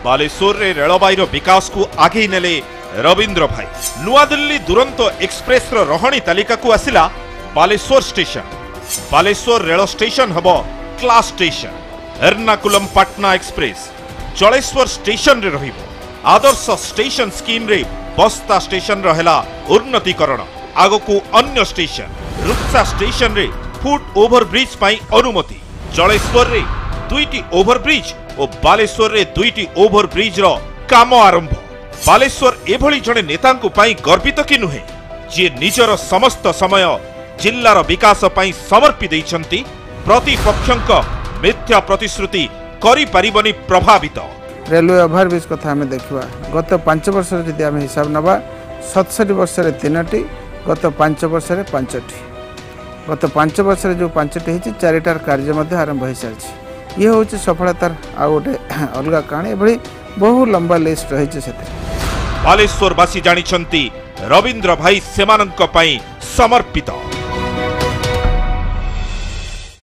बालेश्वर रे रेलबाईर विकास को आगे नेले रवींद्र भाई। नुआ दिल्ली दुरंतो एक्सप्रेस रो रहणी तालिका को आसिला Baleswar station. Baleswar rail station हबो class station. Ernakulam Patna express Jaleswar station रे रहिबो। आदर्श स्टेशन स्कीम रे बस्ता स्टेशन रहेला उन्नतीकरण। आगकू अन्य स्टेशन रुक्सा स्टेशन रे फुट ओभरब्रिज पाई अनुमति। जलेश्वर रे 2टी ओभरब्रिज और बालेश्वर रे 2टी ओभरब्रिज रो काम आरंभ। बालेश्वर एभली जणे नेतांकु पाई गर्वित कि नुहे जे निजर समस्त समय जिल्लार विकास पाई समर्पि दैछंती। प्रतिपक्षंक मिथ्या प्रतिश्रुति करि परिबनी प्रभावित। रेलवे ओभरब्रिज कथा आम देखा गत 5 वर्ष जदि आम हिसाब नवा 67 वर्ष 3टी गत 5 वर्ष 5टी गत 5 वर्ष जो 5टी होती 4टार कार्य आरंभ हो सारी। ये हूँ सफलतार आ गोटे अलग कहानी। भाई बहु लंबा लिस्ट रही से बालेश्वरवासी जानिछंती रवींद्र भाई सेमानंक पई समर्पित।